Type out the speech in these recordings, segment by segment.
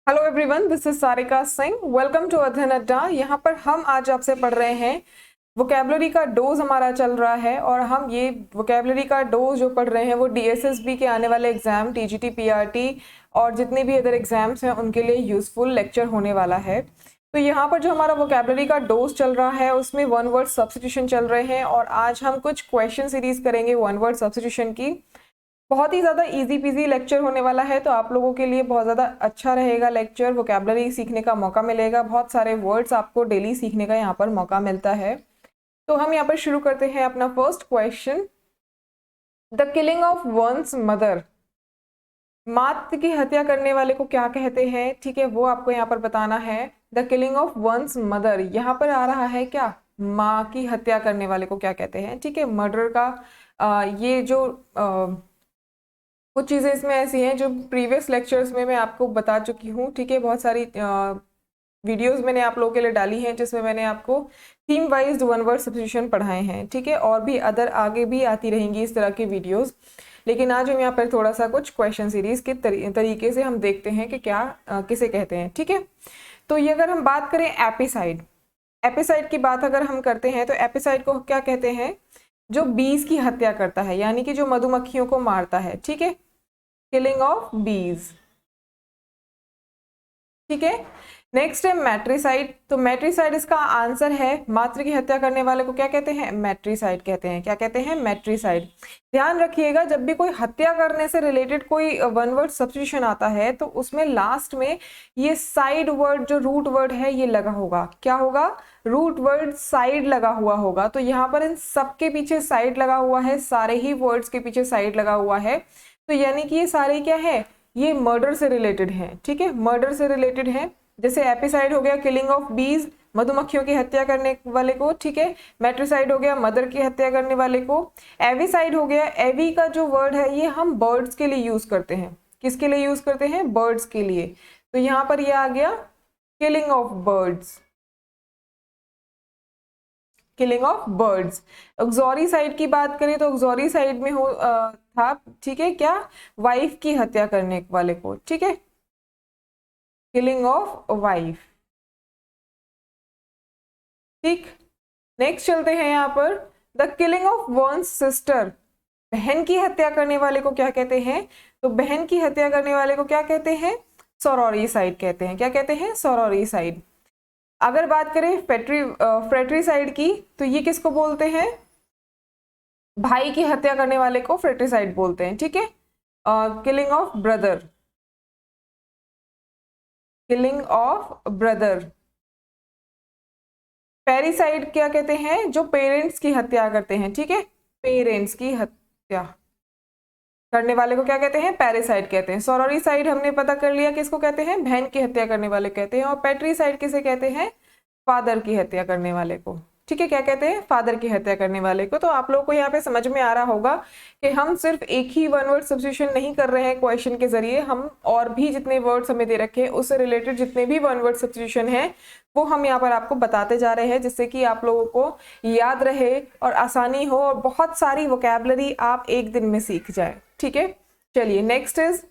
Hello everyone, this is Sarika Singh. Welcome to Adhyayan Adda. यहाँ पर हम आज आपसे पढ़ रहे हैं वोकेबलरी का डोज हमारा चल रहा है और हम ये वोकेबलरी का डोज जो पढ़ रहे हैं वो डीएसएसबी के आने वाले एग्जाम टीजीटी पीआरटी और जितने भी अदर एग्जाम्स हैं उनके लिए यूजफुल लेक्चर होने वाला है। तो यहाँ पर जो हमारा वोकेबलरी का डोज चल रहा है उसमें वन वर्ड सब्स्टिट्यूशन चल रहे हैं और आज हम कुछ क्वेश्चन सीरीज करेंगे वन वर्ड सब्स्टिट्यूशन की। बहुत ही ज़्यादा इजी पीजी लेक्चर होने वाला है, तो आप लोगों के लिए बहुत ज़्यादा अच्छा रहेगा लेक्चर। वोकेबलरी सीखने का मौका मिलेगा, बहुत सारे वर्ड्स आपको डेली सीखने का यहाँ पर मौका मिलता है। तो हम यहाँ पर शुरू करते हैं अपना first question. The killing of one's mother, माँ की हत्या करने वाले को क्या कहते हैं? ठीक है, वो आपको यहाँ पर बताना है। The killing of one's mother, यहाँ पर आ रहा है क्या, माँ की हत्या करने वाले को क्या कहते हैं? ठीक है, मर्डर का ये जो कुछ चीज़ें इसमें ऐसी हैं जो प्रीवियस लेक्चर्स में मैं आपको बता चुकी हूँ। ठीक है, बहुत सारी वीडियोस मैंने आप लोगों के लिए डाली हैं जिसमें मैंने आपको theme wise one word substitution पढ़ाए हैं। ठीक है, और भी अदर आगे भी आती रहेंगी इस तरह की वीडियोस, लेकिन आज हम यहाँ पर थोड़ा सा कुछ क्वेश्चन सीरीज के तरीके से हम देखते हैं कि क्या किसे कहते हैं। ठीक है, तो ये अगर हम बात करें एपिसाइड, एपिसाइड की बात अगर हम करते हैं तो एपिसाइड को क्या कहते हैं? जो बीज की हत्या करता है, यानी कि जो मधुमक्खियों को मारता है। ठीक है, किलिंग ऑफ बीज। ठीक है, नेक्स्ट है मैट्रिसाइड। तो मैट्रिसाइड इसका आंसर है, मातृ की हत्या करने वाले को क्या कहते हैं? मैट्रिसाइड कहते हैं। क्या कहते हैं? मैट्रिसाइड। ध्यान रखिएगा, जब भी कोई हत्या करने से रिलेटेड कोई वन वर्ड सब्स्टिट्यूशन आता है तो उसमें लास्ट में ये साइड वर्ड, जो रूट वर्ड है, ये लगा होगा। क्या होगा? रूट वर्ड साइड लगा हुआ होगा। तो यहाँ पर इन सबके पीछे साइड लगा हुआ है, सारे ही वर्ड्स के पीछे साइड लगा हुआ है। तो यानी कि ये सारे क्या है? ये मर्डर से रिलेटेड है। ठीक है, मर्डर से रिलेटेड है। जैसे एपिसाइड हो गया किलिंग ऑफ बीज, मधुमक्खियों की हत्या करने वाले को। ठीक है, मैट्रिसाइड हो गया मदर की हत्या करने वाले को। एविसाइड हो गया, एवी का जो वर्ड है ये हम बर्ड्स के लिए यूज करते हैं। किसके लिए यूज करते हैं? बर्ड्स के लिए। तो यहाँ पर ये आ गया killing of birds, killing of birds. Uxoricide की बात करें तो ऑक्सोरीसाइड में हो था, ठीक है, क्या? वाइफ की हत्या करने वाले को। ठीक है, किलिंग ऑफ वाइफ। ठीक, नेक्स्ट चलते हैं यहाँ पर, the killing of one's sister, बहन की हत्या करने वाले को क्या कहते हैं? तो बहन की हत्या करने वाले को क्या कहते हैं? सोरोरीसाइड कहते हैं। क्या कहते हैं? सोरोरीसाइड। अगर बात करें फ्रेट्रीसाइड की, तो ये किसको बोलते हैं? भाई की हत्या करने वाले को फ्रेट्रीसाइड बोलते हैं। ठीक है, killing of brother, killing of brother. Parricide क्या कहते हैं? जो पेरेंट्स की हत्या करते हैं। ठीक है, पेरेंट्स की हत्या करने वाले को क्या कहते हैं? पेरिसाइड कहते हैं। सोरोरीसाइड हमने पता कर लिया किसको कहते हैं? बहन की हत्या करने वाले कहते हैं। और पेट्रीसाइड किसे कहते हैं? फादर की हत्या करने वाले को। ठीक है, क्या कहते हैं? फादर की हत्या करने वाले को। तो आप लोगों को यहाँ पे समझ में आ रहा होगा कि हम सिर्फ एक ही वन वर्ड सब्स्टिट्यूशन नहीं कर रहे हैं क्वेश्चन के जरिए, हम और भी जितने वर्ड्स हमें दे रखे हैं उससे रिलेटेड जितने भी वन वर्ड सब्स्टिट्यूशन है वो हम यहाँ पर आपको बताते जा रहे हैं, जिससे कि आप लोगों को याद रहे और आसानी हो और बहुत सारी वोकैबलरी आप एक दिन में सीख जाए। ठीक है, चलिए next is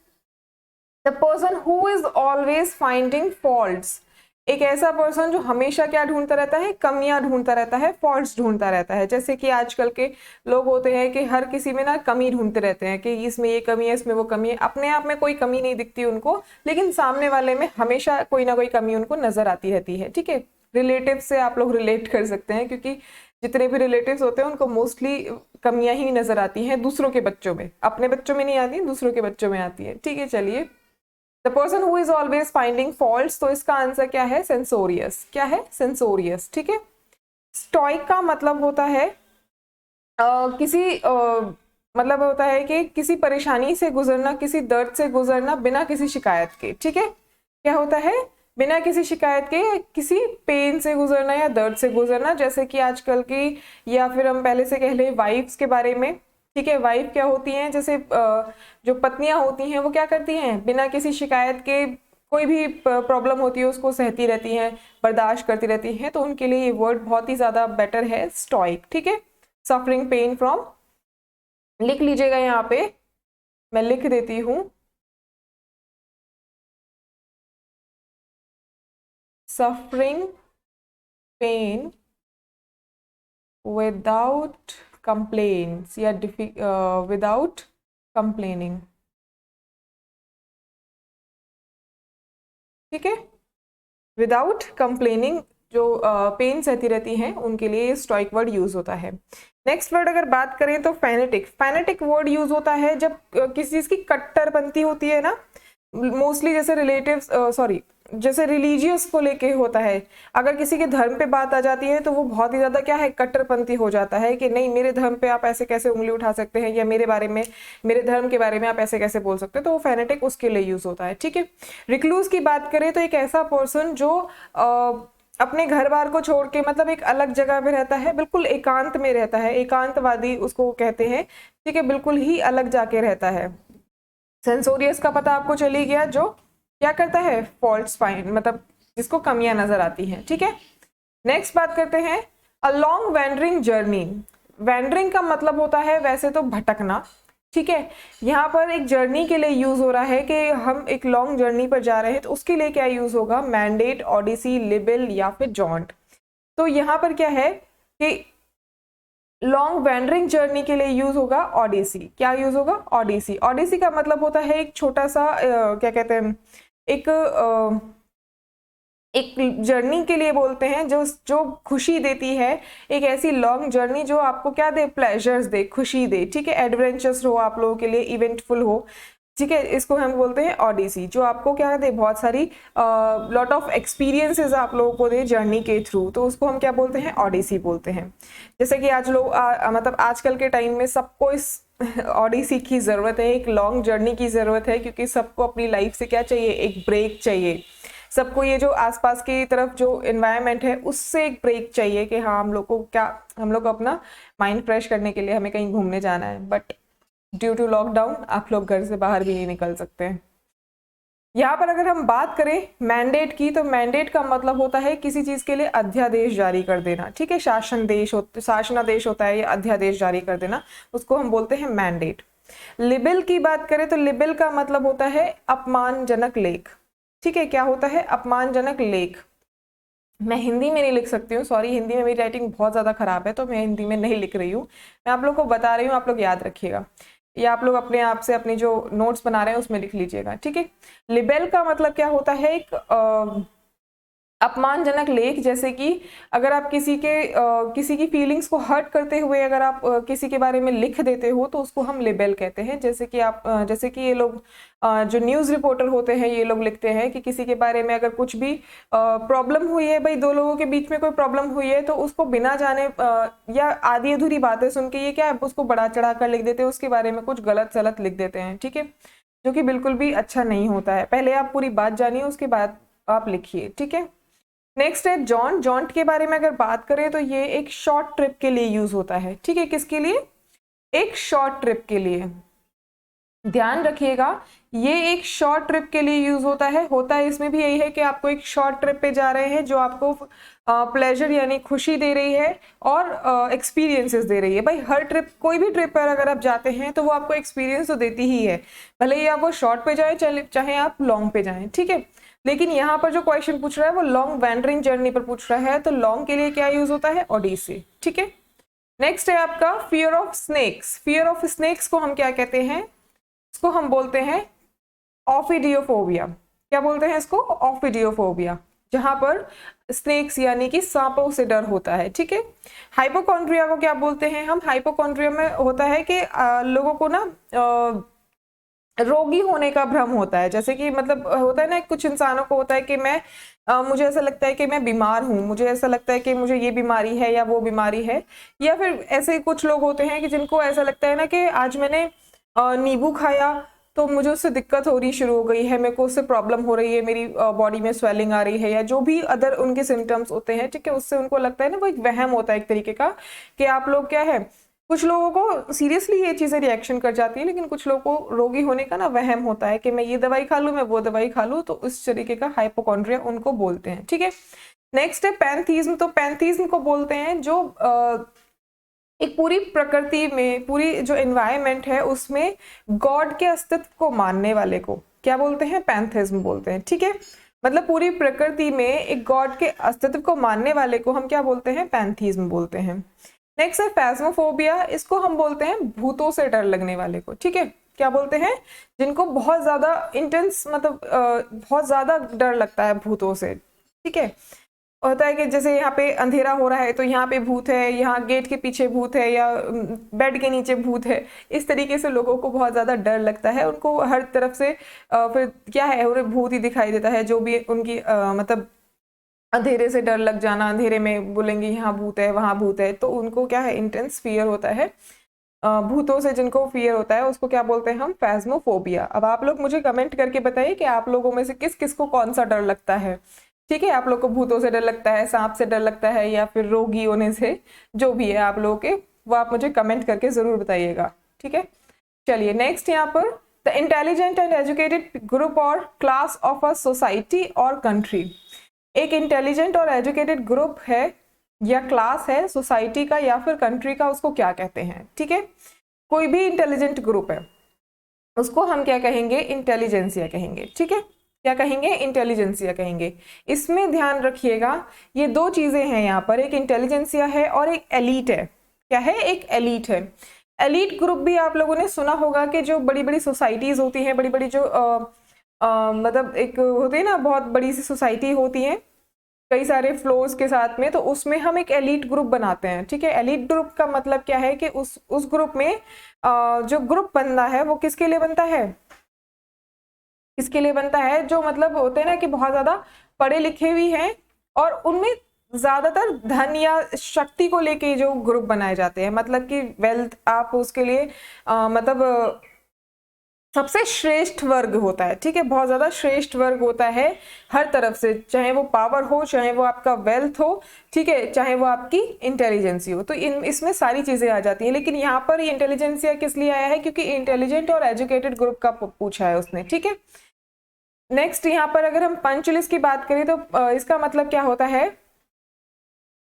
the person who is always finding faults. एक ऐसा पर्सन जो हमेशा क्या ढूंढता रहता है? कमियां ढूंढता रहता है, फॉल्ट्स ढूंढता रहता है। जैसे कि आजकल के लोग होते हैं कि हर किसी में ना कमी ढूंढते रहते हैं कि इसमें ये कमी है, इसमें वो कमी है। अपने आप में कोई कमी नहीं दिखती उनको, लेकिन सामने वाले में हमेशा कोई ना कोई कमी उनको नजर आती रहती है। ठीक है, रिलेटिव से आप लोग रिलेट कर सकते हैं, क्योंकि जितने भी रिलेटिव्स होते हैं उनको मोस्टली कमियां ही नजर आती हैं दूसरों के बच्चों में, अपने बच्चों में नहीं आती, दूसरों के बच्चों में आती है। ठीक है, चलिए the person who is always finding faults, तो इसका आंसर क्या है? सेंसोरियस। क्या है? सेंसोरियस। ठीक है, स्टॉइक का मतलब होता है मतलब होता है कि किसी परेशानी से गुजरना, किसी दर्द से गुजरना बिना किसी शिकायत के। ठीक है, क्या होता है? बिना किसी शिकायत के किसी पेन से गुजरना या दर्द से गुजरना। जैसे कि आजकल की, या फिर हम पहले से कह ले वाइफ्स के बारे में। ठीक है, वाइफ क्या होती हैं? जैसे जो पत्नियां होती हैं वो क्या करती हैं? बिना किसी शिकायत के कोई भी प्रॉब्लम होती है उसको सहती रहती हैं, बर्दाश्त करती रहती हैं। तो उनके लिए ये वर्ड बहुत ही ज्यादा बेटर है, स्टॉइक। ठीक है, सफरिंग पेन फ्रॉम, लिख लीजिएगा यहाँ पे, मैं लिख देती हूँ, सफरिंग पेन विदाउट कंप्लेन्स या विदाउट कंप्लेनिंग। ठीक है, विदाउट कंप्लेनिंग जो पेन सहती रहती हैं उनके लिए स्टोइक वर्ड यूज होता है। नेक्स्ट वर्ड अगर बात करें तो फेनेटिक। फेनेटिक वर्ड यूज होता है जब किसी चीज की कट्टरपंथी होती है ना, मोस्टली जैसे जैसे रिलीजियस को लेके होता है। अगर किसी के धर्म पे बात आ जाती है तो वो बहुत ही ज्यादा क्या है, कट्टरपंथी हो जाता है कि नहीं मेरे धर्म पे आप ऐसे कैसे उंगली उठा सकते हैं, या मेरे बारे में, मेरे धर्म के बारे में आप ऐसे कैसे बोल सकते हैं, तो वो फेनेटिक उसके लिए यूज होता है। ठीक है, रिक्लूज की बात करें तो एक ऐसा पर्सन जो अपने घर बार को छोड़ के मतलब एक अलग जगह पे रहता है, बिल्कुल एकांत में रहता है, एकांतवादी उसको कहते हैं। ठीक है, बिल्कुल ही अलग जाके रहता है। सेंसोरियस का पता आपको चली गया, जो क्या करता है, फॉल्ट्स फाइंड, मतलब जिसको कमियां नजर आती हैं। ठीक है, नेक्स्ट बात करते हैं a long wandering journey. Wandering का मतलब होता है वैसे तो भटकना। ठीक है, यहाँ पर एक जर्नी के लिए यूज हो रहा है कि हम एक लॉन्ग जर्नी पर जा रहे हैं, तो उसके लिए क्या यूज होगा, मैंडेट, ओडिसी, लिबिल या फिर जॉन्ट। तो यहाँ पर क्या है कि लॉन्ग वैंडरिंग जर्नी के लिए यूज होगा ओडिसी। क्या यूज होगा, ओडिसी। ओडिसी का मतलब होता है एक छोटा सा क्या कहते हैं, एक जर्नी के लिए बोलते हैं जो जो खुशी देती है, एक ऐसी लॉन्ग जर्नी जो आपको क्या दे, प्लेजर्स दे, खुशी दे। ठीक है, एडवेंचरस हो आप लोगों के लिए, इवेंटफुल हो। ठीक है, इसको हम बोलते हैं ओडिसी, जो आपको क्या दे, बहुत सारी लॉट ऑफ एक्सपीरियंसेस आप लोगों को दे जर्नी के थ्रू, तो उसको हम क्या बोलते हैं, ओडिसी बोलते हैं। जैसे कि आज लोग मतलब आजकल के टाइम में सबको इस ओडिसी की जरूरत है, एक लॉन्ग जर्नी की जरूरत है, क्योंकि सबको अपनी लाइफ से क्या चाहिए, एक ब्रेक चाहिए। सबको ये जो आसपास की तरफ जो एनवायरनमेंट है उससे एक ब्रेक चाहिए कि हाँ हम लोग अपना माइंड फ्रेश करने के लिए हमें कहीं घूमने जाना है, बट ड्यू टू लॉकडाउन आप लोग घर से बाहर भी नहीं निकल सकते हैं। यहाँ पर अगर हम बात करें मैंडेट की, तो मैंडेट का मतलब होता है किसी चीज के लिए अध्यादेश जारी कर देना। ठीक है, शासनादेश होता है या अध्यादेश जारी कर देना, उसको हम बोलते हैं मैंडेट। लिबिल की बात करें तो लिबिल का मतलब होता है अपमानजनक लेख। ठीक है, क्या होता है, अपमानजनक लेख। मैं हिंदी में नहीं लिख सकती हूँ, सॉरी, हिंदी में मेरी राइटिंग बहुत ज़्यादा खराब है, तो मैं हिंदी में नहीं लिख रही हूँ, मैं आप लोग को बता रही हूँ, आप लोग याद रखिएगा, या आप लोग अपने आप से अपनी जो नोट्स बना रहे हैं उसमें लिख लीजिएगा। ठीक है, लिबेल का मतलब क्या होता है, एक अपमानजनक लेख। जैसे कि अगर आप किसी की फीलिंग्स को हर्ट करते हुए अगर आप किसी के बारे में लिख देते हो तो उसको हम लिबेल कहते हैं। जैसे कि ये लोग जो न्यूज़ रिपोर्टर होते हैं, ये लोग लिखते हैं कि किसी के बारे में अगर कुछ भी प्रॉब्लम हुई है, भाई दो लोगों के बीच में कोई प्रॉब्लम हुई है, तो उसको बिना जाने या आधी अधूरी बातें सुन के ये क्या है, उसको बढ़ा चढ़ा कर लिख देते हैं, उसके बारे में कुछ गलत सलत लिख देते हैं। ठीक है, जो कि बिल्कुल भी अच्छा नहीं होता है। पहले आप पूरी बात जानिए, उसके बाद आप लिखिए। ठीक है, नेक्स्ट है जॉन्ट। जॉन्ट के बारे में अगर बात करें तो ये एक शॉर्ट ट्रिप के लिए यूज होता है। ठीक है, किसके लिए, एक शॉर्ट ट्रिप के लिए, ध्यान रखिएगा, ये एक शॉर्ट ट्रिप के लिए यूज होता है। इसमें भी यही है कि आपको एक शॉर्ट ट्रिप पे जा रहे हैं जो आपको प्लेजर यानी खुशी दे रही है और एक्सपीरियंसेस दे रही है। भाई हर ट्रिप, कोई भी ट्रिप पर अगर आप जाते हैं तो वो आपको एक्सपीरियंस तो देती ही है, भले ही आप वो शॉर्ट पे जाए चाहे आप लॉन्ग पे जाएं। ठीक है, लेकिन यहाँ पर जो क्वेश्चन पूछ रहा है वो लॉन्ग वैंडरिंग जर्नी पर पूछ रहा है, तो लॉन्ग के लिए क्या यूज होता है, ओडिसी। ठीक है, नेक्स्ट है आपका fear of snakes. Fear of snakes को हम क्या कहते हैं, इसको हम बोलते हैं ऑफिडियोफोबिया। क्या बोलते हैं इसको, ऑफिडियोफोबिया, जहां पर स्नेक्स यानी कि सांपों से डर होता है। ठीक है, हाइपोकॉन्ड्रिया को क्या बोलते हैं हम, हाइपोकॉन्ड्रिया में होता है कि लोगों को ना रोगी होने का भ्रम होता है। जैसे कि मतलब होता है ना, कुछ इंसानों को होता है कि मुझे ऐसा लगता है कि मैं बीमार हूँ, मुझे ऐसा लगता है कि मुझे ये बीमारी है या वो बीमारी है। या फिर ऐसे कुछ लोग होते हैं कि जिनको ऐसा लगता है ना कि आज मैंने नींबू खाया तो मुझे उससे दिक्कत हो रही शुरू हो गई है, मेरे को उससे प्रॉब्लम हो रही है, मेरी बॉडी में स्वेलिंग आ रही है, या जो भी अदर उनके सिम्टम्स होते हैं। ठीक है, उससे उनको लगता है ना, वो एक वहम होता है एक तरीके का कि आप लोग क्या है, कुछ लोगों को सीरियसली ये चीजें रिएक्शन कर जाती है, लेकिन कुछ लोगों को रोगी होने का ना वहम होता है कि मैं ये दवाई खा लूं, मैं वो दवाई खा लूं, तो इस तरीके का हाइपोकॉन्ड्रिया उनको बोलते हैं। ठीक है, नेक्स्ट है पैंथीज्म। तो पैंथीज्म को बोलते हैं जो एक पूरी प्रकृति में, पूरी जो एनवायरनमेंट है उसमें गॉड के अस्तित्व को मानने वाले को क्या बोलते हैं, पैंथिज्म बोलते हैं। ठीक है, मतलब पूरी प्रकृति में एक गॉड के अस्तित्व को मानने वाले को हम क्या बोलते हैं, पैंथीज्म बोलते हैं। नेक्स्ट है फैस्मोफोबिया, इसको हम बोलते हैं भूतों से डर लगने वाले को, ठीक है, क्या बोलते हैं, जिनको बहुत ज्यादा इंटेंस मतलब बहुत ज्यादा डर लगता है भूतों से, ठीक है। होता है कि जैसे यहाँ पे अंधेरा हो रहा है तो यहाँ पे भूत है, यहाँ गेट के पीछे भूत है, या बेड के नीचे भूत है, इस तरीके से लोगों को बहुत ज्यादा डर लगता है, उनको हर तरफ से फिर क्या है, उन्हें भूत ही दिखाई देता है, जो भी उनकी मतलब अंधेरे से डर लग जाना, अंधेरे में बोलेंगे यहाँ भूत है वहां भूत है, तो उनको क्या है, इंटेंस फियर होता है भूतों से, जिनको फियर होता है उसको क्या बोलते हैं हम, फैस्मोफोबिया। अब आप लोग मुझे कमेंट करके बताइए कि आप लोगों में से किस किस को कौन सा डर लगता है, ठीक है। आप लोग को भूतों से डर लगता है, सांप से डर लगता है, या फिर रोगी होने से, जो भी है आप लोगों के, वो आप मुझे कमेंट करके जरूर बताइएगा, ठीक है। चलिए नेक्स्ट यहाँ पर, the intelligent and educated group और क्लास ऑफ अ सोसाइटी और कंट्री। एक इंटेलिजेंट और एजुकेटेड ग्रुप है या क्लास है सोसाइटी का या फिर कंट्री का, उसको क्या कहते हैं, ठीक है। कोई भी इंटेलिजेंट ग्रुप है उसको हम क्या कहेंगे, इंटेलिजेंसिया कहेंगे, ठीक है। क्या कहेंगे, इंटेलिजेंसिया कहेंगे। इसमें ध्यान रखिएगा ये दो चीजें हैं यहाँ पर, एक इंटेलिजेंसिया है और एक एलीट है। क्या है, एक एलीट है। एलीट ग्रुप भी आप लोगों ने सुना होगा कि जो बड़ी बड़ी सोसाइटीज होती हैं, बड़ी बड़ी जो मतलब एक होती है ना, बहुत बड़ी सी सोसाइटी होती है कई सारे फ्लोर्स के साथ में, तो उसमें हम एक एलीट ग्रुप बनाते हैं, ठीक है। एलीट ग्रुप का मतलब क्या है कि उस ग्रुप में जो ग्रुप बनता है वो किसके लिए बनता है, किसके लिए बनता है, जो मतलब होते हैं ना कि बहुत ज्यादा पढ़े लिखे भी हैं और उनमें ज्यादातर धन या शक्ति को लेके जो ग्रुप बनाए जाते हैं, मतलब कि वेल्थ, आप उसके लिए मतलब सबसे श्रेष्ठ वर्ग होता है, ठीक है, बहुत ज्यादा श्रेष्ठ वर्ग होता है हर तरफ से, चाहे वो पावर हो, चाहे वो आपका वेल्थ हो, ठीक है, चाहे वो आपकी इंटेलिजेंसी हो, तो इसमें सारी चीजें आ जाती हैं। लेकिन यहाँ पर इंटेलिजेंसिया किस लिए आया है, क्योंकि इंटेलिजेंट और एजुकेटेड ग्रुप का पूछा है उसने, ठीक है। नेक्स्ट यहाँ पर अगर हम पंक्चुअलिस्ट की बात करें तो इसका मतलब क्या होता है,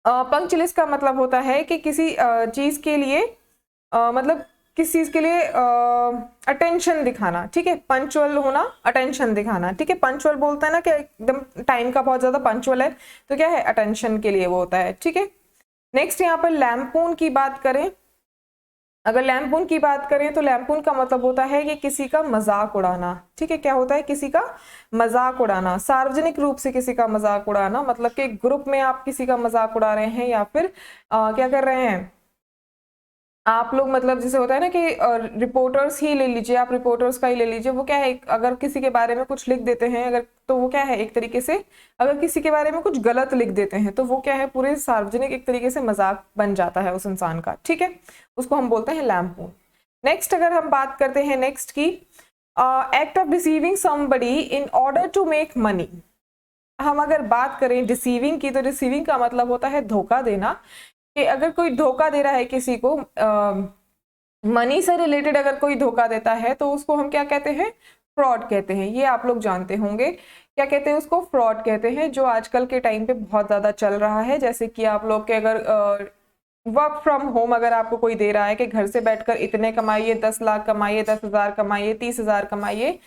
पंक्चुअलिस्ट का मतलब होता है कि किसी चीज के लिए मतलब किस चीज के लिए अटेंशन दिखाना, ठीक है, पंक्चुअल होना, अटेंशन दिखाना, ठीक है। पंक्चुअल बोलता है ना कि एकदम टाइम का बहुत ज्यादा पंक्चुअल है, तो क्या है, अटेंशन के लिए वो होता है, ठीक है। नेक्स्ट यहाँ पर लैम्पून की बात करें, अगर लैम्पून की बात करें तो लैम्पून का मतलब होता है कि किसी का मजाक उड़ाना, ठीक है, क्या होता है, किसी का मजाक उड़ाना, सार्वजनिक रूप से किसी का मजाक उड़ाना, मतलब कि ग्रुप में आप किसी का मजाक उड़ा रहे हैं, या फिर क्या कर रहे हैं आप लोग, मतलब जैसे होता है ना कि रिपोर्टर्स ही ले लीजिए, आप रिपोर्टर्स का ही ले लीजिए, वो क्या है, अगर किसी के बारे में कुछ लिख देते हैं अगर, तो वो क्या है, एक तरीके से अगर किसी के बारे में कुछ गलत लिख देते हैं तो वो क्या है, पूरे सार्वजनिक एक तरीके से मजाक बन जाता है उस इंसान का, ठीक है, उसको हम बोलते हैं लैम्पून। नेक्स्ट अगर हम बात करते हैं नेक्स्ट की, act of deceiving somebody in order to make money. हम अगर बात करें डिसीविंग की, तो डिसीविंग का मतलब होता है धोखा देना, कि अगर कोई धोखा दे रहा है किसी को, मनी से रिलेटेड अगर कोई धोखा देता है तो उसको हम क्या कहते हैं, फ्रॉड कहते हैं। ये आप लोग जानते होंगे, क्या कहते हैं उसको, फ्रॉड कहते हैं, जो आजकल के टाइम पे बहुत ज्यादा चल रहा है। जैसे कि आप लोग के अगर वर्क फ्रॉम होम अगर आपको कोई दे रहा है कि घर से बैठकर इतने कमाइए, 10 लाख कमाइए, 10,000 कमाइए, 30,000 कमाइए,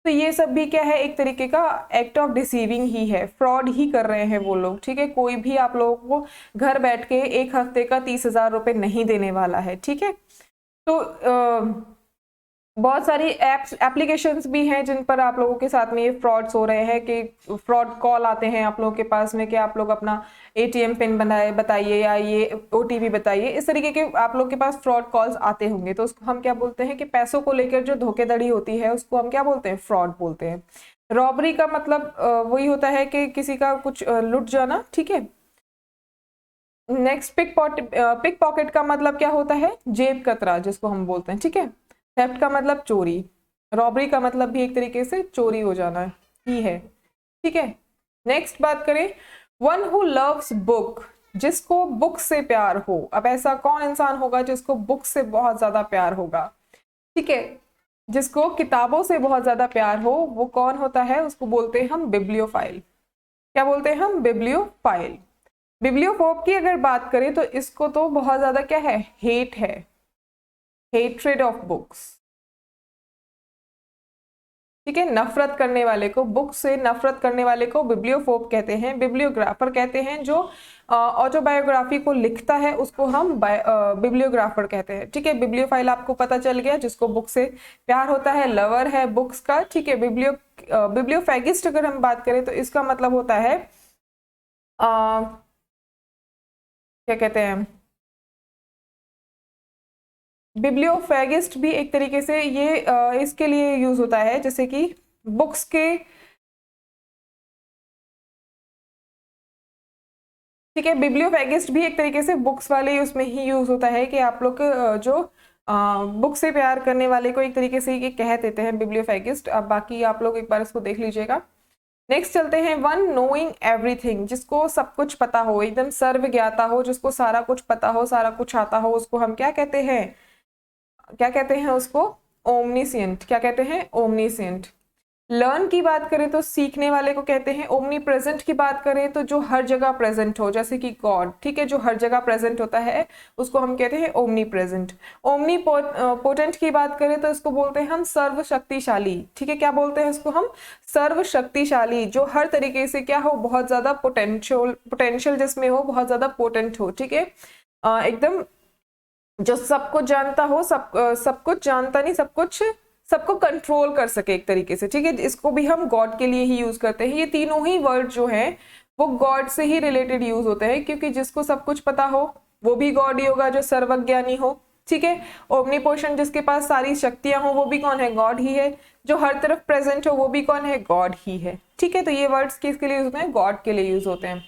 तो ये सब भी क्या है, एक तरीके का एक्ट ऑफ डिसीविंग ही है, फ्रॉड ही कर रहे हैं वो लोग, ठीक है। कोई भी आप लोगों को घर बैठ के एक हफ्ते का 30,000 रुपए नहीं देने वाला है, ठीक है। तो बहुत सारी एप्स एप्लीकेशंस भी हैं जिन पर आप लोगों के साथ में ये फ्रॉड्स हो रहे हैं, कि फ्रॉड कॉल आते हैं आप लोगों के पास में कि आप लोग अपना एटीएम पिन बताइए या ये ओटीपी बताइए, इस तरीके के आप लोग के पास फ्रॉड कॉल्स आते होंगे, तो उसको हम क्या बोलते हैं कि पैसों को लेकर जो धोखेधड़ी होती है उसको हम क्या बोलते हैं, फ्रॉड बोलते हैं। रॉबरी का मतलब वही होता है कि किसी का कुछ लुट जाना, ठीक है। नेक्स्ट पिक पॉकेट का मतलब क्या होता है, जेब कतरा जिसको हम बोलते हैं, ठीक है। थेफ्ट का मतलब चोरी, रॉबरी का मतलब भी एक तरीके से चोरी हो जाना ही है, ठीक है। नेक्स्ट बात करें, वन हु लव्स बुक, जिसको बुक से प्यार हो। अब ऐसा कौन इंसान होगा जिसको बुक से बहुत ज्यादा प्यार होगा, ठीक है, जिसको किताबों से बहुत ज्यादा प्यार हो, वो कौन होता है, उसको बोलते हैं हम बिब्लियोफाइल। क्या बोलते हैं हम, बिब्लियोफाइल। बिब्लियोफोब की अगर बात करें तो इसको तो बहुत ज्यादा क्या है, हेट है, हेट्रेड ऑफ बुक्स। ठीक है। नफरत करने वाले को, बुक से नफरत करने वाले को बिब्लियोफोब कहते हैं। बिब्लियोग्राफर कहते हैं जो ऑटोबायोग्राफी को लिखता है उसको हम बिब्लियोग्राफर कहते हैं। ठीक है। बिब्लियोफाइल आपको पता चल गया, जिसको बुक से प्यार होता है, लवर है बुक्स का। ठीक है। बिब्लियोफेगिस्ट अगर हम बात करें तो इसका मतलब होता है क्या कहते हैं, बिब्लियोफेगिस्ट भी एक तरीके से ये इसके लिए यूज होता है, जैसे कि बुक्स के, ठीक है। बिब्लियोफेगिस्ट भी एक तरीके से बुक्स वाले उसमें ही यूज होता है कि आप लोग जो बुक से प्यार करने वाले को एक तरीके से ये कह देते हैं बिब्लियोफेगिस्ट। अब बाकी आप लोग एक बार इसको देख लीजिएगा। नेक्स्ट चलते हैं, वन नोइंग एवरीथिंग, जिसको सब कुछ पता हो, एकदम सर्वज्ञाता हो, जिसको सारा कुछ पता हो, सारा कुछ आता हो, उसको हम क्या कहते हैं, क्या कहते हैं उसको, ओमनीसिएंट। क्या कहते हैं, ओमनीसिएंट। लर्न की बात करें तो सीखने वाले को कहते हैं। ओमनी प्रेजेंट की बात करें तो जो हर जगह प्रेजेंट हो, जैसे कि गॉड। ठीक है। जो हर जगह प्रेजेंट होता है उसको हम कहते हैं ओमनी प्रेजेंट। ओमनी पोटेंट की बात करें तो इसको बोलते हैं हम सर्वशक्तिशाली। ठीक है। क्या बोलते हैं इसको हम, सर्वशक्तिशाली, जो हर तरीके से क्या हो, बहुत ज्यादा पोटेंशियल जिसमें हो, बहुत ज्यादा पोटेंट हो। ठीक है। एकदम जो सब कुछ जानता हो, सब कुछ जानता नहीं, सब कुछ, सबको कंट्रोल कर सके एक तरीके से। ठीक है। इसको भी हम गॉड के लिए ही यूज करते हैं। ये तीनों ही वर्ड जो हैं वो गॉड से ही रिलेटेड यूज होते हैं, क्योंकि जिसको सब कुछ पता हो वो भी गॉड ही होगा, जो सर्वज्ञानी हो। ठीक है। ओमनीपोटेंट, जिसके पास सारी शक्तियां हो, वो भी कौन है, गॉड ही है। जो हर तरफ प्रेजेंट हो वो भी कौन है, गॉड ही है। ठीक है। तो ये वर्ड्स किसके लिए यूज होते हैं, गॉड के लिए यूज होते हैं।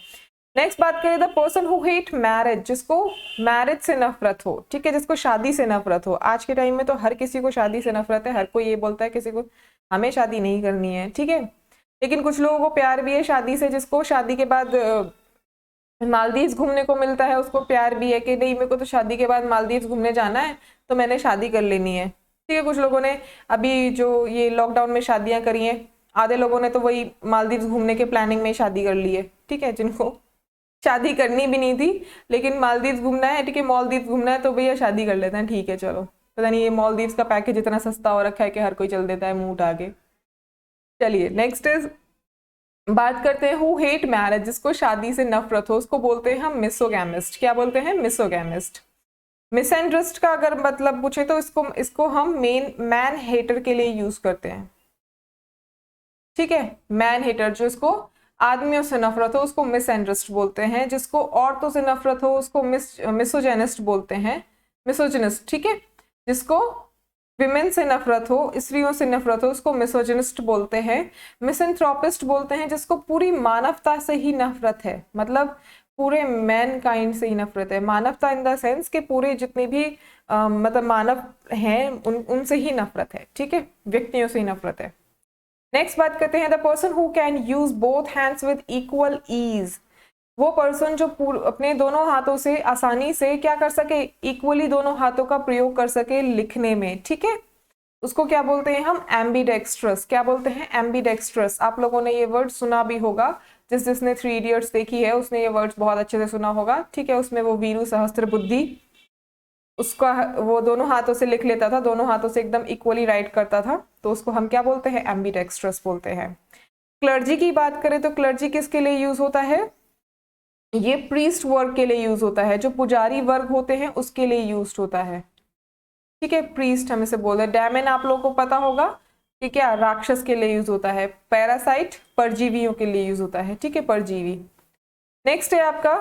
नेक्स्ट बात करें, the person who hate marriage, जिसको मैरिज से नफरत हो। ठीक है। जिसको शादी से नफरत हो। आज के टाइम में तो हर किसी को शादी से नफरत है, हर कोई ये बोलता है किसी को हमें शादी नहीं करनी है। ठीक है। लेकिन कुछ लोगों को प्यार भी है शादी से, जिसको शादी के बाद मालदीव्स घूमने को मिलता है उसको प्यार भी है कि नहीं, मेरे को तो शादी के बाद मालदीव्स घूमने जाना है तो मैंने शादी कर लेनी है। ठीक है। कुछ लोगों ने अभी जो ये लॉकडाउन में शादियां करी हैं, आधे लोगों ने तो वही मालदीव्स घूमने के प्लानिंग में शादी कर ली है। ठीक है। जिनको शादी करनी भी नहीं थी लेकिन मालदीव्स घूमना है, ठीक है, मालदीव्स घूमना है तो भैया शादी कर लेते हैं। ठीक है। चलो, पता नहीं ये मालदीव्स का पैकेज इतना सस्ता हो रखा है कि हर कोई चल देता है मुंह उठा के। चलिए नेक्स्ट इज, बात करते हैं हु हेट मैरिज, जिसको शादी से नफरत हो उसको बोलते हैं हम मिसोगैमिस्ट। क्या बोलते हैं, मिसोगैमिस्ट। मिसएंड्रिस्ट का अगर मतलब पूछे तो इसको हम मैन हेटर के लिए यूज करते हैं। ठीक है। मैन हेटर, जो इसको आदमियों से नफरत हो उसको मिसएंड्रिस्ट बोलते हैं। जिसको औरतों से नफरत हो उसको मिसोजेनिस्ट बोलते हैं, मिसोजिनिस्ट। ठीक है। जिसको विमेन से नफरत हो, स्त्रियों से नफरत हो, उसको मिसोजिनिस्ट बोलते हैं। मिसएंथ्रोपिस्ट बोलते हैं जिसको पूरी मानवता से ही नफरत है, मतलब पूरे मैन काइंड से ही नफरत है। मानवता इन द सेंस के पूरे जितने भी मतलब मानव हैं उनसे ही नफरत है। ठीक है। व्यक्तियों से ही नफरत है। नेक्स्ट बात करते हैं, the person who can use both hands with equal ease, वो पर्सन जो अपने दोनों हाथों से आसानी से क्या कर सके, इक्वली दोनों हाथों का प्रयोग कर सके लिखने में। ठीक है। उसको क्या बोलते हैं हम, एम्बीडेक्स्ट्रस। क्या बोलते हैं, एम्बीडेक्स्ट्रस। आप लोगों ने ये वर्ड सुना भी होगा, जिसने 3 इडियट्स देखी है उसने ये वर्ड्स बहुत अच्छे से सुना होगा। ठीक है। उसमें वो वीरू सहस्त्र बुद्धि, उसका वो दोनों हाथों से लिख लेता था, दोनों हाथों से एकदम इक्वली राइट करता था, तो उसको हम क्या बोलते हैं, एम्बीडेक्स्ट्रस बोलते हैं। क्लर्जी की बात करें तो क्लर्जी किसके लिए यूज होता है, ये प्रीस्ट वर्ग के लिए यूज होता है, जो पुजारी वर्ग होते हैं उसके लिए यूज होता है। ठीक है। प्रीस्ट हम इसे बोलते हैं। डैमन आप लोगों को पता होगा कि क्या राक्षस के लिए यूज होता है। पैरासाइट परजीवियों के लिए यूज होता है। ठीक है। परजीवी। नेक्स्ट है आपका,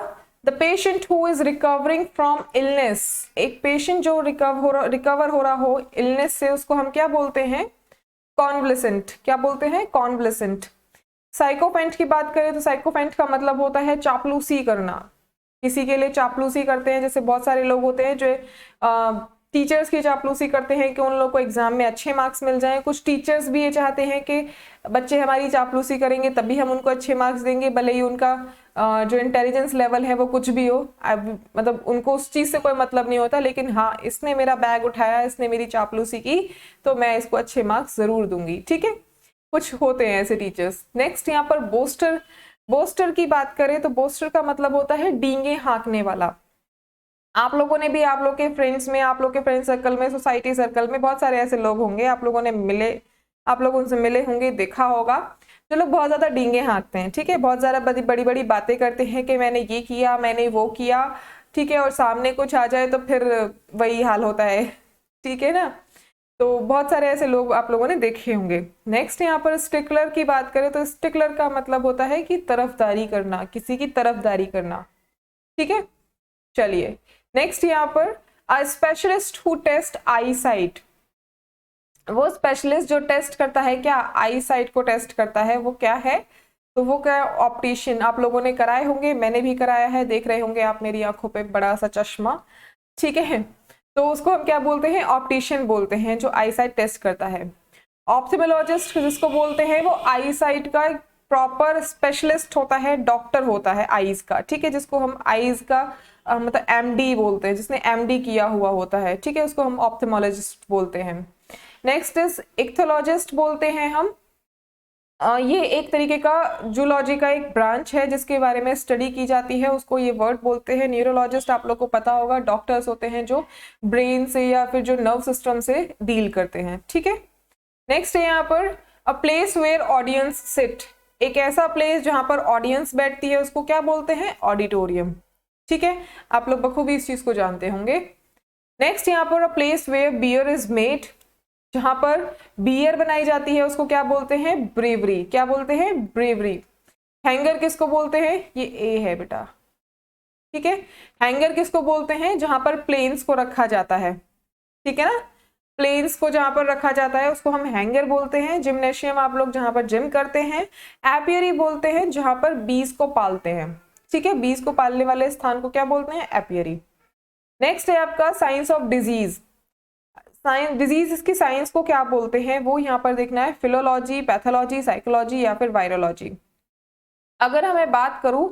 the patient who is recovering from illness, एक पेशेंट जो रिकवर हो रहा हो इलनेस से, उसको हम क्या बोलते हैं, कॉन्वलेसेंट। क्या बोलते हैं, कॉन्वलेसेंट। साइकोपेंट की बात करें तो साइकोपेंट का मतलब होता है चापलूसी करना, किसी के लिए चापलूसी करते हैं। जैसे बहुत सारे लोग होते हैं जो टीचर्स की चापलूसी करते हैं कि उन लोगों को एग्जाम में अच्छे मार्क्स मिल जाएं। कुछ टीचर्स भी ये चाहते हैं कि बच्चे हमारी चापलूसी करेंगे तभी हम उनको अच्छे मार्क्स देंगे, भले ही उनका जो इंटेलिजेंस लेवल है वो कुछ भी हो, मतलब उनको उस चीज से कोई मतलब नहीं होता, लेकिन हाँ इसने मेरा बैग उठाया, इसने मेरी चापलूसी की तो मैं इसको अच्छे मार्क्स जरूर दूंगी। ठीक है। कुछ होते हैं ऐसे टीचर्स। नेक्स्ट यहाँ पर बोस्टर। बोस्टर की बात करें तो बोस्टर का मतलब होता है डींगे हाँकने वाला। आप लोगों ने भी, आप लोग के फ्रेंड्स में, आप लोग के फ्रेंड सर्कल में, सोसाइटी सर्कल में बहुत सारे ऐसे लोग होंगे, आप लोगों ने मिले आप लोग उनसे मिले होंगे, देखा होगा, जो लोग बहुत ज्यादा डींगे हाँकते हैं, ठीक है, बहुत ज्यादा बड़ी बड़ी बातें करते हैं कि मैंने ये किया, मैंने वो किया, ठीक है, और सामने कुछ आ जाए तो फिर वही हाल होता है, ठीक है ना। तो बहुत सारे ऐसे लोग आप लोगों ने देखे होंगे। नेक्स्ट यहाँ पर स्टिकलर की बात करें तो स्टिकलर का मतलब होता है कि तरफदारी करना, किसी की तरफदारी करना, ठीक है। चलिए नेक्स्ट यहाँ पर a specialist who test eyesight, वो स्पेशलिस्ट जो टेस्ट करता है क्या, आई साइट को टेस्ट करता है, वो क्या है, तो वो क्या है, ऑप्टिशियन। आप लोगों ने कराए होंगे, मैंने भी कराया है, देख रहे होंगे आप मेरी आंखों पे बड़ा सा चश्मा, ठीक है। तो उसको हम क्या बोलते हैं, ऑप्टिशियन बोलते हैं, जो आई साइट टेस्ट करता है। ऑप्थेमोलॉजिस्ट जिसको बोलते हैं, वो आई साइट का प्रॉपर स्पेशलिस्ट होता है, डॉक्टर होता है आईज का, ठीक है, जिसको हम आईज का मतलब एमडी बोलते हैं, जिसने एमडी किया हुआ होता है, ठीक है, उसको हम ऑप्थेमोलॉजिस्ट बोलते हैं। नेक्स्ट इज इक्थोलॉजिस्ट बोलते हैं हम, ये एक तरीके का जूलॉजी का एक ब्रांच है जिसके बारे में स्टडी की जाती है, उसको ये वर्ड बोलते हैं। न्यूरोलॉजिस्ट आप लोग को पता होगा, डॉक्टर्स होते हैं जो ब्रेन से या फिर जो नर्व सिस्टम से डील करते हैं, ठीक है। नेक्स्ट है यहाँ पर a place where audience sit, एक ऐसा प्लेस जहां पर ऑडियंस बैठती है उसको क्या बोलते हैं, ऑडिटोरियम, ठीक है, आप लोग बखूबी इस चीज को जानते होंगे। नेक्स्ट यहाँ पर a place where beer is made, जहां पर बियर बनाई जाती है उसको क्या बोलते हैं, ब्रेवरी, क्या बोलते हैं, ब्रेवरी। हैंगर किसको बोलते हैं, ये ए है बेटा, ठीक है। हैंगर किसको बोलते हैं, जहां पर प्लेन्स को रखा जाता है, ठीक है ना, प्लेन्स को जहां पर रखा जाता है उसको हम हैंगर बोलते हैं। जिम्नेशियम आप लोग जहां पर जिम करते हैं, एपियरी बोलते हैं, जहां पर बीज को पालते हैं, ठीक है, बीज को पालने वाले स्थान को क्या बोलते हैं, एपियरी। नेक्स्ट है आपका science of disease, science disease, इसकी साइंस को क्या बोलते हैं वो यहाँ पर देखना है, फिलोलॉजी, पैथोलॉजी, साइकोलॉजी या फिर वायरोलॉजी। अगर हमें बात करूं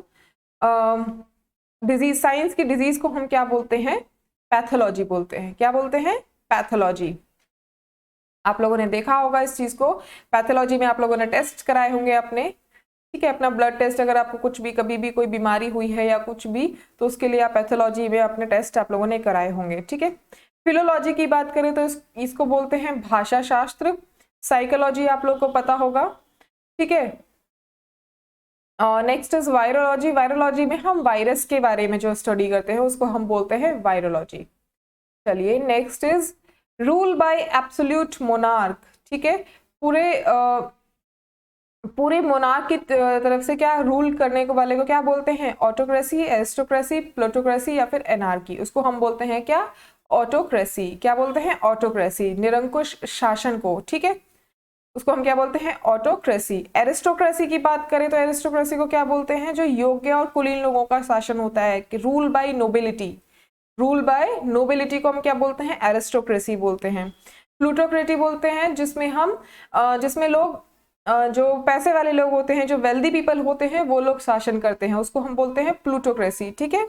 डिजीज साइंस की, डिजीज को हम क्या बोलते हैं, पैथोलॉजी बोलते हैं, क्या बोलते हैं, पैथोलॉजी। आप लोगों ने देखा होगा इस चीज को, पैथोलॉजी में आप लोगों ने टेस्ट कराए होंगे अपने, ठीक है, अपना ब्लड टेस्ट, अगर आपको कुछ भी कभी भी कोई बीमारी हुई है या कुछ भी, तो उसके लिए आप पैथोलॉजी में अपने टेस्ट आप लोगों ने कराए होंगे, ठीक है। फिलोलॉजी की बात करें तो इसको बोलते हैं भाषा शास्त्र। साइकोलॉजी आप लोग को पता होगा, ठीक है। नेक्स्ट इज वायरोलॉजी, वायरोलॉजी में हम वायरस के बारे में जो स्टडी करते हैं उसको हम बोलते हैं वायरोलॉजी। चलिए next is rule by absolute monarch, ठीक है, पूरे मोनार्क की तरफ से क्या रूल करने को वाले को क्या बोलते हैं, ऑटोक्रेसी, एरिस्टोक्रेसी, प्लूटोक्रेसी या फिर एनार्की, उसको हम बोलते हैं क्या, ऑटोक्रेसी, क्या बोलते हैं, ऑटोक्रेसी, निरंकुश शासन को, ठीक है, उसको हम क्या बोलते हैं, ऑटोक्रेसी। एरिस्टोक्रेसी की बात करें तो एरिस्टोक्रेसी को क्या बोलते हैं, जो योग्य और कुलीन लोगों का शासन होता है, कि rule by nobility, rule by nobility को हम क्या बोलते हैं, एरिस्टोक्रेसी बोलते हैं। प्लूटोक्रेटी बोलते हैं जिसमें लोग जो पैसे वाले लोग होते हैं, जो वेल्दी पीपल होते हैं, वो लोग शासन करते हैं, उसको हम बोलते हैं प्लूटोक्रेसी, ठीक है।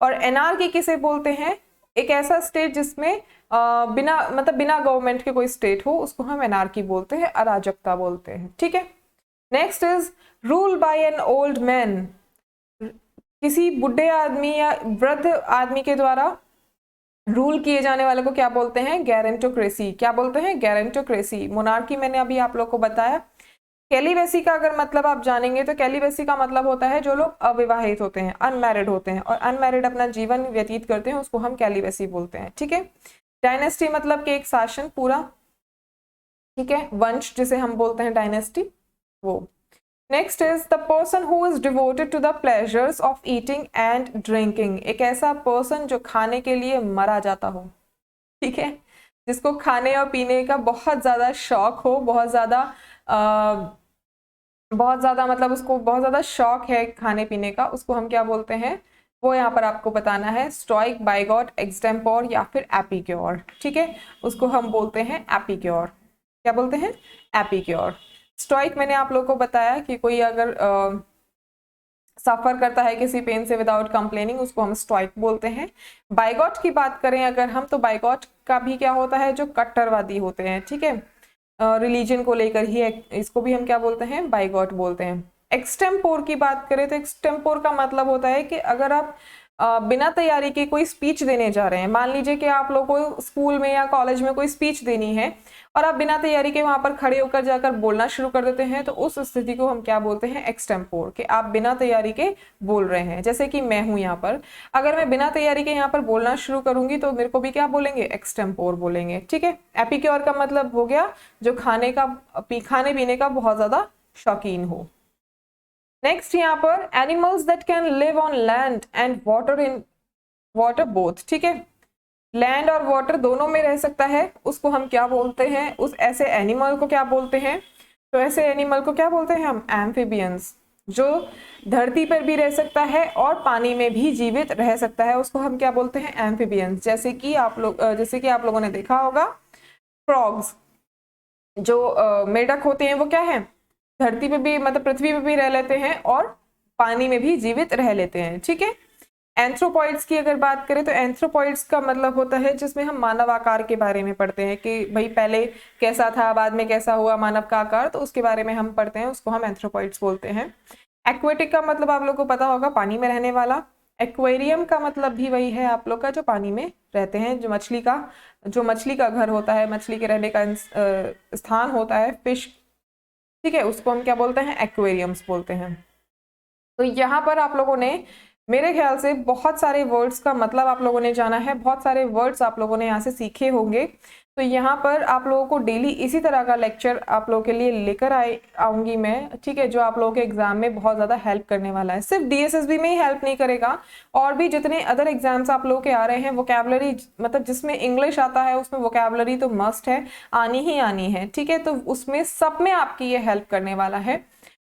और एनार्की किसे बोलते हैं, एक ऐसा स्टेट जिसमें बिना गवर्नमेंट के कोई स्टेट हो, उसको हम एनार्की बोलते हैं, अराजकता बोलते हैं, ठीक है। Next is rule by an old man, किसी बुढ़े आदमी या वृद्ध आदमी के द्वारा रूल किए जाने वाले को क्या बोलते हैं, गैरेंटोक्रेसी, क्या बोलते हैं, गैरेंटोक्रेसी। मोनार्की मैंने अभी आप लोग को बताया। कैलिबेसी का अगर मतलब आप जानेंगे तो कैलिबेसी का मतलब होता है जो लोग अविवाहित होते हैं, अनमैरिड होते हैं और अनमैरिड अपना जीवन व्यतीत करते हैं, उसको हम कैलिबेसी बोलते हैं, ठीक है। डायनेस्टी मतलब कि एक शासन पूरा, ठीक है, वंश जिसे हम बोलते हैं डायनेस्टी, वो। Next is the person who is devoted to the pleasures of eating and drinking, एक ऐसा पर्सन जो खाने के लिए मरा जाता हो, ठीक है, जिसको खाने और पीने का बहुत ज्यादा शौक हो, बहुत ज्यादा मतलब उसको बहुत ज्यादा शौक है खाने पीने का, उसको हम क्या बोलते हैं, वो यहाँ पर आपको बताना है, स्टोइक, बाइगॉट, एक्सटेम्पोर या फिर एपिक्योर, ठीक है, उसको हम बोलते हैं एपिक्योर, क्या बोलते हैं, एपिक्योर। स्टोइक मैंने आप लोगों को बताया कि कोई अगर सफर करता है किसी पेन से विदाउट कंप्लेनिंग, उसको हम स्टोइक बोलते हैं। बाइगॉट की बात करें अगर हम, तो बाइगॉट का भी क्या होता है, जो कट्टरवादी होते हैं, ठीक है, रिलीजन को लेकर ही, इसको भी हम क्या बोलते हैं, बाइगॉट बोलते हैं। एक्सटेम्पोर की बात करें तो एक्सटेम्पोर का मतलब होता है कि अगर आप बिना तैयारी के कोई स्पीच देने जा रहे हैं, मान लीजिए कि आप लोग को स्कूल में या कॉलेज में कोई स्पीच देनी है और आप बिना तैयारी के वहां पर खड़े होकर जाकर बोलना शुरू कर देते हैं, तो उस स्थिति को हम क्या बोलते हैं, एक्सटेम्पोर, कि आप बिना तैयारी के बोल रहे हैं। जैसे कि मैं हूं यहाँ पर, अगर मैं बिना तैयारी के यहाँ पर बोलना शुरू करूंगी तो मेरे को भी क्या बोलेंगे, एक्सटेम्पोर बोलेंगे। ठीक है, एपिक्योर का मतलब हो गया जो खाने पीने का बहुत ज्यादा शौकीन हो। नेक्स्ट यहाँ पर animals that can live on land and water in water both. ठीक है, लैंड और वाटर दोनों में रह सकता है, उसको हम क्या बोलते हैं, उस ऐसे एनिमल को क्या बोलते हैं, तो ऐसे एनिमल को क्या बोलते हैं हम, एम्फीबियंस। जो धरती पर भी रह सकता है और पानी में भी जीवित रह सकता है, उसको हम क्या बोलते हैं, एम्फीबियंस। जैसे कि आप लोगों ने देखा होगा फ्रॉग्स, जो मेढक होते हैं वो क्या है, धरती पे भी मतलब पृथ्वी पे भी रह लेते हैं और पानी में भी जीवित रह लेते हैं। ठीक है, एंथ्रोपॉइड्स की अगर बात करें तो एंथ्रोपॉइड्स का मतलब होता है जिसमें हम मानव आकार के बारे में पढ़ते हैं कि भाई पहले कैसा था, बाद में कैसा हुआ मानव का आकार, तो उसके बारे में हम पढ़ते हैं, उसको हम एंथ्रोपॉइड्स बोलते हैं। एक्वेटिक का मतलब आप लोग को पता होगा, पानी में रहने वाला। एक्वेरियम का मतलब भी वही है आप लोग का, जो पानी में रहते हैं, जो मछली का घर होता है, मछली के रहने का स्थान होता है, फिश। ठीक है, उसको हम क्या बोलते हैं, एक्वेरियम्स बोलते हैं। तो यहाँ पर आप लोगों ने मेरे ख्याल से बहुत सारे वर्ड्स का मतलब आप लोगों ने जाना है, बहुत सारे वर्ड्स आप लोगों ने यहाँ से सीखे होंगे। तो यहाँ पर आप लोगों को डेली इसी तरह का लेक्चर आप लोगों के लिए लेकर आऊंगी मैं। ठीक है, जो आप लोगों के एग्जाम में बहुत ज़्यादा हेल्प करने वाला है। सिर्फ DSSB में ही हेल्प नहीं करेगा, और भी जितने अदर एग्जाम्स आप लोगों के आ रहे हैं, वोकैबुलरी मतलब जिसमें इंग्लिश आता है उसमें वोकैबुलरी तो मस्ट है, आनी ही आनी है। ठीक है, तो उसमें सब में आपकी ये हेल्प करने वाला है।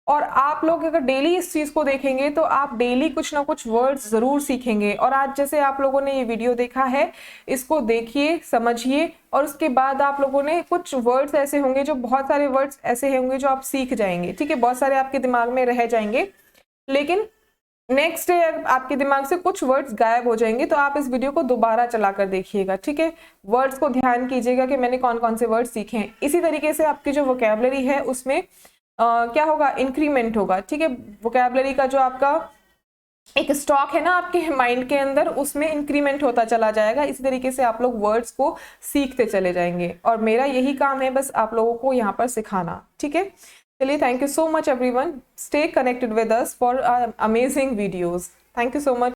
और आप लोग अगर डेली इस चीज को देखेंगे तो आप डेली कुछ ना कुछ वर्ड्स जरूर सीखेंगे। और आज जैसे आप लोगों ने ये वीडियो देखा है, इसको देखिए, समझिए, और उसके बाद आप लोगों ने कुछ वर्ड्स ऐसे होंगे, जो बहुत सारे वर्ड्स ऐसे होंगे जो आप सीख जाएंगे। ठीक है, बहुत सारे आपके दिमाग में रह जाएंगे, लेकिन नेक्स्ट डे आपके दिमाग से कुछ वर्ड्स गायब हो जाएंगे, तो आप इस वीडियो को दोबारा चलाकर देखिएगा। ठीक है, वर्ड्स को ध्यान कीजिएगा कि मैंने कौन कौन से वर्ड्स सीखे हैं। इसी तरीके से आपकी जो वोकैबुलरी है उसमें क्या होगा, इंक्रीमेंट होगा। ठीक है, वोकैबुलरी का जो आपका एक स्टॉक है ना आपके माइंड के अंदर, उसमें इंक्रीमेंट होता चला जाएगा। इसी तरीके से आप लोग वर्ड्स को सीखते चले जाएंगे, और मेरा यही काम है बस आप लोगों को यहाँ पर सिखाना। ठीक है, चलिए, thank you so much everyone, stay connected with us for amazing videos. Thank you so much.